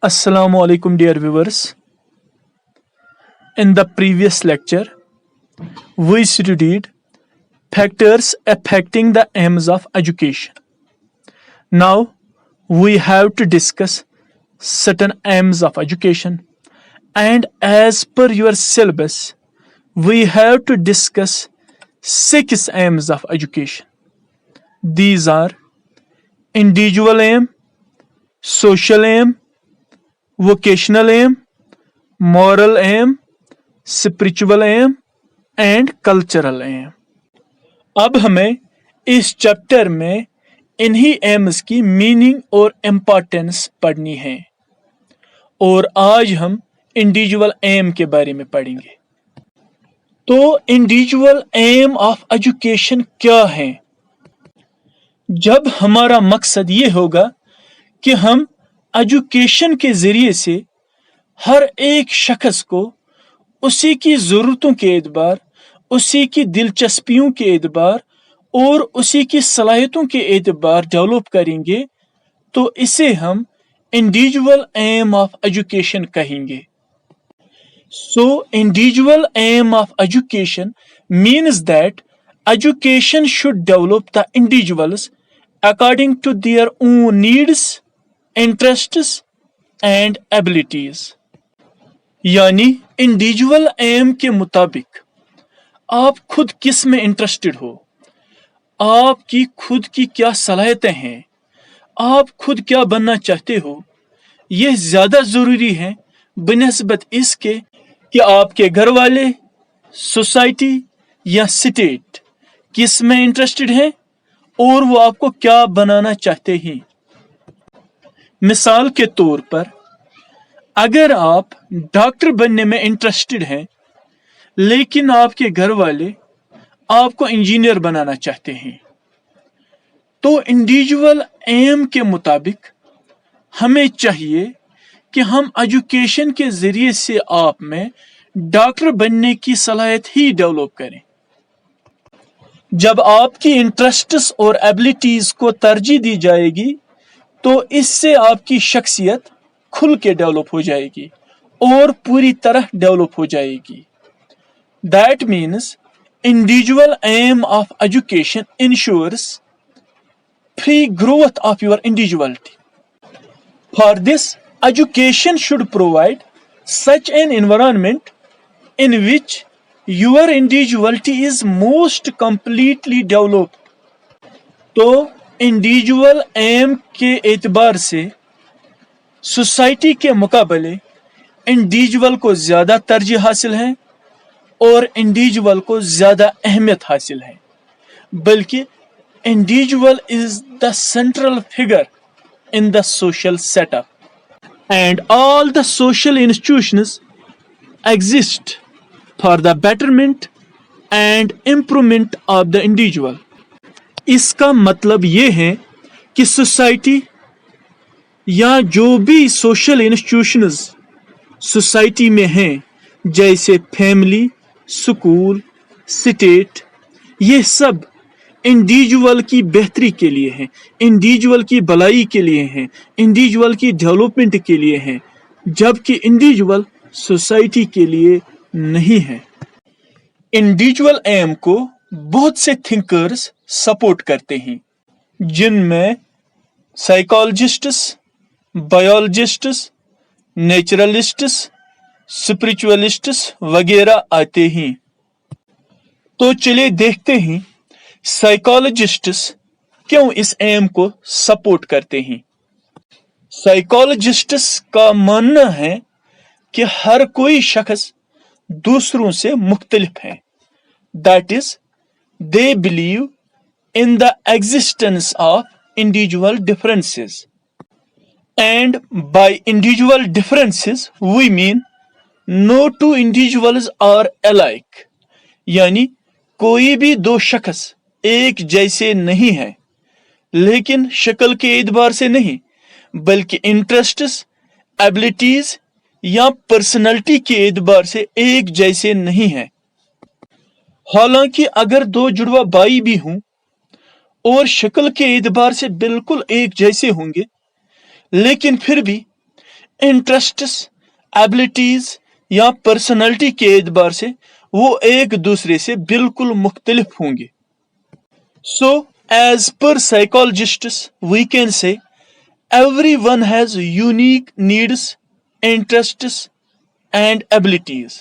Assalamu alaikum, dear viewers. In the previous lecture, we studied factors affecting the aims of education. Now, we have to discuss certain aims of education, and as per your syllabus, we have to discuss 6 aims of education. These are individual aim, social aim, vocational aim, moral aim, spiritual aim and cultural aim. अब हमें इस chapter में इन्हीं AIIMS की meaning और importance पढ़नी है और आज हम इंडिविजुअल एम के बारे में पढ़ेंगे। तो इंडिविजुअल एम ऑफ एजुकेशन क्या है? जब हमारा मकसद ये होगा कि हम एजुकेशन के ज़रिए से हर एक शख्स को उसी की ज़रूरतों के एतबार, उसी की दिलचस्पियों के एतबार और उसी की सलाहियतों के एतबार डेवलप करेंगे, तो इसे हम इंडिविजुअल एम ऑफ एजुकेशन कहेंगे। So individual aim of education means that education should develop the individuals according to their own needs, interests and abilities। यानी इंडिविजुअल एम के मुताबिक आप खुद किस में इंटरेस्टेड हो, आपकी खुद की क्या सलाहियतें हैं, आप खुद क्या बनना चाहते हो, यह ज़्यादा ज़रूरी है बनिस्बत इसके कि आपके घर वाले, सोसाइटी या स्टेट किस में इंटरेस्टेड हैं और वो आपको क्या बनाना चाहते हैं। मिसाल के तौर पर अगर आप डॉक्टर बनने में इंटरेस्टेड हैं लेकिन आपके घर वाले आपको इंजीनियर बनाना चाहते हैं, तो इंडिविजुअल एम के मुताबिक हमें चाहिए कि हम एजुकेशन के ज़रिए से आप में डॉक्टर बनने की सलाहियत ही डेवलप करें। जब आपकी इंटरेस्ट्स और एबिलिटीज को तरजीह दी जाएगी तो इससे आपकी शख्सियत खुल के डेवलप हो जाएगी और पूरी तरह डेवलप हो जाएगी। That means individual aim of education ensures free growth of your individuality. For this education should provide such an environment in which your individuality is most completely developed। तो इंडिविजुअल एम के एतबार से society के मुकाबले individual को ज़्यादा तरजीह हासिल है और इंडिविजुअल को ज़्यादा अहमियत हासिल है, बल्कि individual is the central figure in the social setup and all the social institutions exist for the betterment and improvement of the individual। इसका मतलब ये है कि सोसाइटी या जो भी सोशल इंस्टीट्यूशंस सोसाइटी में हैं, जैसे फैमिली, स्कूल, स्टेट, ये सब इंडिविजुअल की बेहतरी के लिए हैं, इंडिविजुअल की भलाई के लिए हैं, इंडिविजुअल की डेवलपमेंट के लिए हैं, जबकि इंडिविजुअल सोसाइटी के लिए नहीं है। इंडिविजुअल एम को बहुत से थिंकर्स सपोर्ट करते हैं, जिनमें साइकोलॉजिस्ट्स, बायोलॉजिस्ट्स, नेचुरलिस्ट्स, स्पिरिचुअलिस्ट्स वगैरह आते हैं। तो चलिए देखते हैं साइकोलॉजिस्ट्स क्यों इस एम को सपोर्ट करते हैं। साइकोलॉजिस्ट्स का मानना है कि हर कोई शख्स दूसरों से मुख्तलिफ है। That is they believe in the existence of individual differences and by individual differences we mean no two individuals are alike. यानी कोई भी दो शख्स एक जैसे नहीं है, लेकिन शक्ल के एतबार से नहीं बल्कि इंटरेस्ट्स, एबिलिटीज या पर्सनैलिटी के एतबार से एक जैसे नहीं है। हालांकि अगर दो जुड़वा भाई भी हों और शक्ल के एतबार से बिल्कुल एक जैसे होंगे, लेकिन फिर भी इंटरेस्ट्स, एबिलिटीज या पर्सनैलिटी के एतबार से वो एक दूसरे से बिल्कुल मुख्तलिफ होंगे। So, as per psychologists, we can say everyone has unique needs, interests and abilities.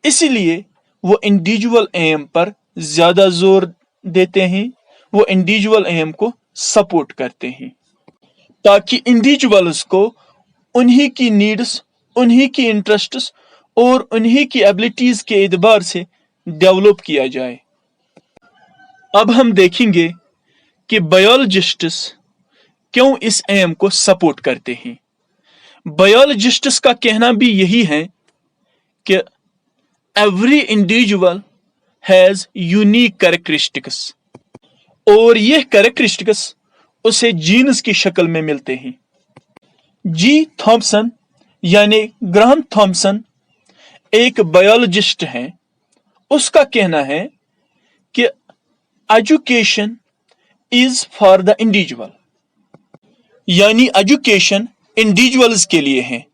इसीलिए वो इंडिविजुअल एम पर ज्यादा जोर देते हैं, वो इंडिविजुअल एम को सपोर्ट करते हैं ताकि इंडिविजुअल्स को उन्हीं की नीड्स, उन्हीं की इंटरेस्ट्स और उन्हीं की एबिलिटीज के एतबार से डेवलप किया जाए। अब हम देखेंगे कि बायोलॉजिस्ट्स क्यों इस एम को सपोर्ट करते हैं। बायोलॉजिस्ट्स का कहना भी यही है कि every individual has unique characteristics और ये कैरेक्टरिस्टिक्स उसे जीन्स की शक्ल में मिलते हैं। जी थॉमसन यानी ग्राहम थॉमसन एक बायोलॉजिस्ट हैं। उसका कहना है कि education is for the individual, यानी एजुकेशन इंडिविजुअल्स के लिए है।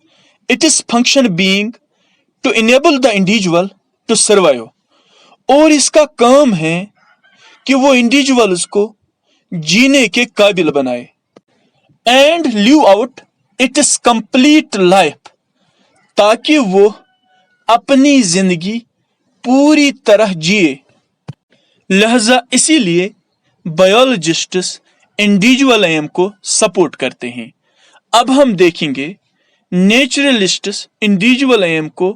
It is function being to enable the individual to survive, और इसका काम है कि वो इंडिविजुअल्स को जीने के काबिल बनाए and live out it is complete life, ताकि वो अपनी जिंदगी पूरी तरह जिए। लिहाजा इसीलिए बायोलॉजिस्ट्स इंडिविजुअल एम को सपोर्ट करते हैं। अब हम देखेंगे नेचुरलिस्ट्स इंडिविजुअल एम को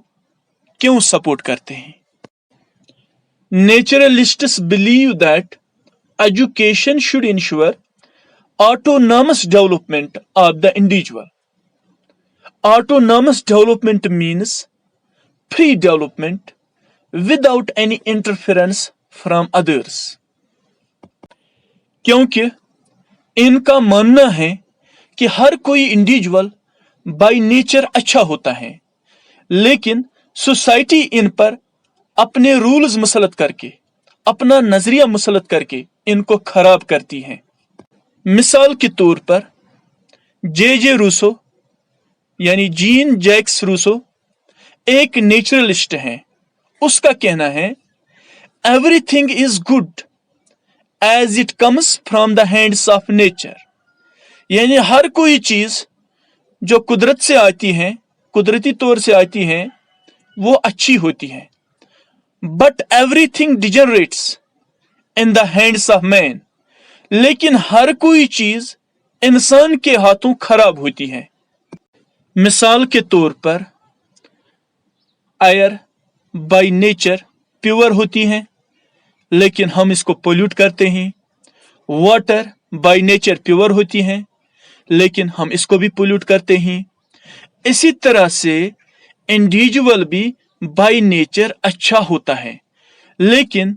क्यों सपोर्ट करते हैं। Naturalists believe that education should ensure autonomous development of the individual. Autonomous development means free development without any interference from others. क्योंकि इनका मानना है कि हर कोई इंडिविजुअल बाय नेचर अच्छा होता है, लेकिन सोसाइटी इन पर अपने रूल्स मुसलत करके, अपना नजरिया मुसलत करके इनको खराब करती है। मिसाल के तौर पर जे रूसो यानी जीन जैक्स रूसो एक नेचुरलिस्ट हैं। उसका कहना है everything is good as it comes from the hands of nature, यानी हर कोई चीज जो कुदरत से आती है, कुदरती तौर से आती है, वो अच्छी होती है। But everything degenerates in the hands of man, लेकिन हर कोई चीज इंसान के हाथों खराब होती है। मिसाल के तौर पर एयर बाय नेचर प्योर होती है, लेकिन हम इसको पोल्यूट करते हैं। वाटर बाय नेचर प्योर होती है, लेकिन हम इसको भी पोल्यूट करते हैं। इसी तरह से इंडिविजुअल भी बाय नेचर अच्छा होता है, लेकिन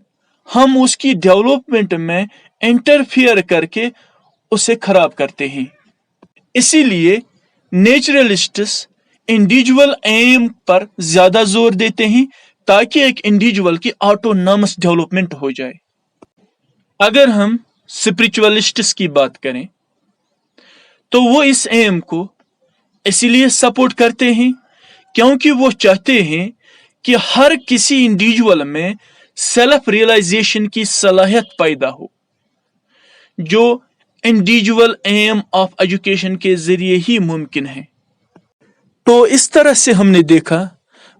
हम उसकी डेवलपमेंट में इंटरफियर करके उसे खराब करते हैं। इसीलिए नेचुरलिस्ट्स इंडिविजुअल एम पर ज्यादा जोर देते हैं ताकि एक इंडिविजुअल की ऑटोनॉमस डेवलपमेंट हो जाए। अगर हम स्पिरिचुअलिस्ट्स की बात करें तो वो इस एम को इसीलिए सपोर्ट करते हैं क्योंकि वो चाहते हैं कि हर किसी इंडिविजुअल में सेल्फ रियलाइजेशन की सलाहियत पैदा हो, जो इंडिविजुअल एम ऑफ एजुकेशन के जरिए ही मुमकिन है। तो इस तरह से हमने देखा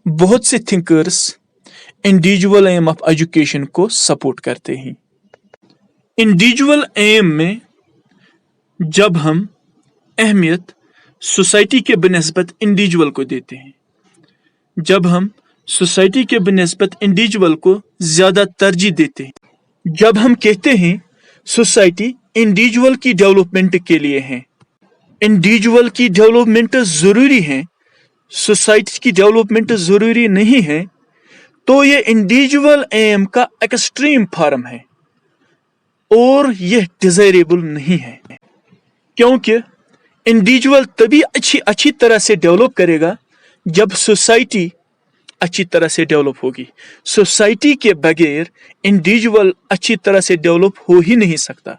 बहुत से thinkers individual aim of education को सपोर्ट करते हैं। इंडिविजुअल एम में जब हम अहमियत सोसाइटी के बनिस्बत इंडिविजुअल को देते हैं, जब हम सोसाइटी के बनिस्बत इंडिविजुअल को ज्यादा तरजीह देते हैं, जब हम कहते हैं सोसाइटी इंडिविजुअल की डेवलपमेंट के लिए है, इंडिविजुअल की डेवलपमेंट जरूरी है, सोसाइटी की डेवलपमेंट जरूरी नहीं है, तो ये इंडिविजुअल एम का एक्सट्रीम फॉर्म है और यह डिजायरेबल नहीं है। क्योंकि इंडिविजुअल तभी अच्छी तरह से डेवलप करेगा जब सोसाइटी अच्छी तरह से डेवलप होगी। सोसाइटी के बगैर इंडिविजुअल अच्छी तरह से डेवलप हो ही नहीं सकता।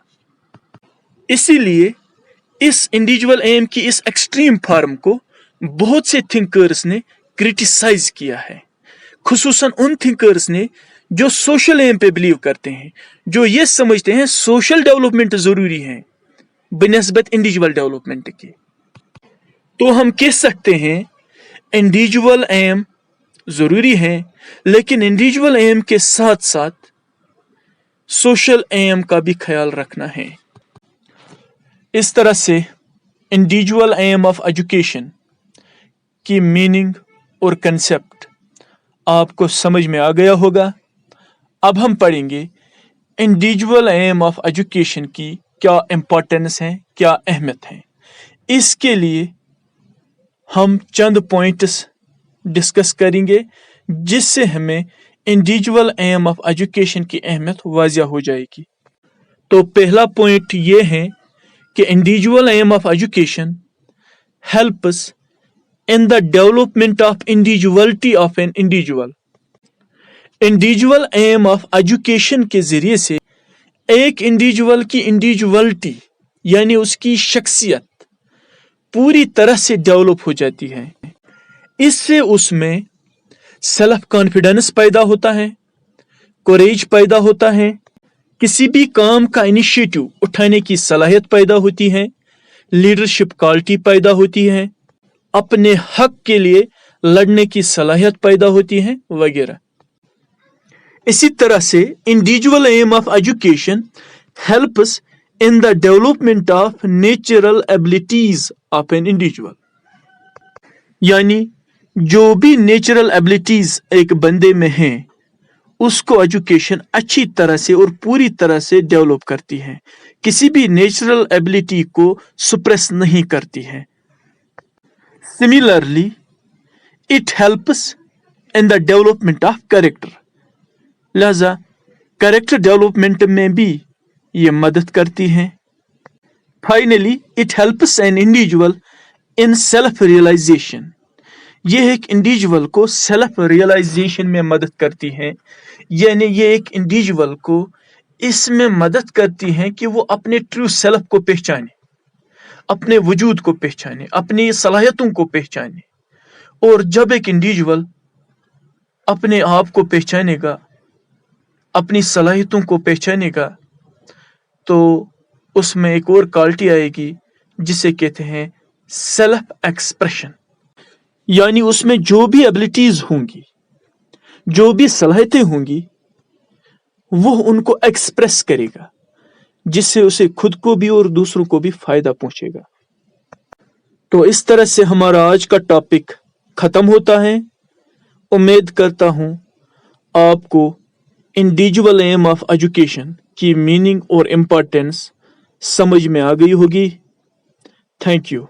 इसीलिए इस इंडिविजुअल एम की इस एक्सट्रीम फॉर्म को बहुत से थिंकर्स ने क्रिटिसाइज किया है, खुसूसन उन थिंकर्स ने जो सोशल एम पे बिलीव करते हैं, जो ये समझते हैं सोशल डेवलपमेंट ज़रूरी है बनिस्बत इंडिविजुअल डेवलपमेंट के। तो हम कह सकते हैं इंडिविजुअल एम ज़रूरी है, लेकिन इंडिविजुअल एम के साथ साथ सोशल एम का भी ख्याल रखना है। इस तरह से इंडिविजुअल एम ऑफ एजुकेशन की मीनिंग और कंसेप्ट आपको समझ में आ गया होगा। अब हम पढ़ेंगे इंडिविजुअल एम ऑफ एजुकेशन की क्या इम्पोर्टेंस है, क्या अहमियत है। इसके लिए हम चंद पॉइंट्स डिस्कस करेंगे जिससे हमें इंडिविजुअल एम ऑफ एजुकेशन की अहमियत वाज़िया हो जाएगी। तो पहला पॉइंट ये है कि individual aim of education helps in the development of individuality of an individual. Individual aim of education के ज़रिए से एक इंडिविजुअल की इंडिविजुअलिटी यानी उसकी शख्सियत पूरी तरह से डेवलप हो जाती है। इससे उसमें सेल्फ कॉन्फिडेंस पैदा होता है, कोरेज पैदा होता है, किसी भी काम का इनिशिएटिव उठाने की सलाहियत पैदा होती है, लीडरशिप क्वालिटी पैदा होती है, अपने हक के लिए लड़ने की सलाहियत पैदा होती है वगैरह। इसी तरह से individual aim of education helps in the development of natural abilities of an individual, यानी जो भी नेचुरल एबिलिटीज एक बंदे में हैं उसको एजुकेशन अच्छी तरह से और पूरी तरह से डेवलप करती है, किसी भी नेचुरल एबिलिटी को सुप्रेस नहीं करती है। Similarly it helps in the development of character, लिहाजा कैरेक्टर डेवलपमेंट में भी ये मदद करती है। Finally it helps an individual in self realization, ये एक इंडिविजुअल को सेल्फ रियलाइजेशन में मदद करती है, यानी ये एक इंडिविजुअल को इसमें मदद करती है कि वो अपने ट्रू सेल्फ को पहचाने, अपने वजूद को पहचाने, अपनी सलाहियतों को पहचाने। और जब एक इंडिविजुअल अपने आप को पहचानेगा, अपनी सलाहियतों को पहचानेगा, तो उसमें एक और क्वालिटी आएगी जिसे कहते हैं सेल्फ एक्सप्रेशन, यानी उसमें जो भी एबिलिटीज होंगी, जो भी सलाहियतें होंगी, वो उनको एक्सप्रेस करेगा, जिससे उसे खुद को भी और दूसरों को भी फायदा पहुंचेगा। तो इस तरह से हमारा आज का टॉपिक खत्म होता है। उम्मीद करता हूं आपको इंडिविजुअल एम ऑफ एजुकेशन की मीनिंग और इम्पोर्टेंस समझ में आ गई होगी। Thank you.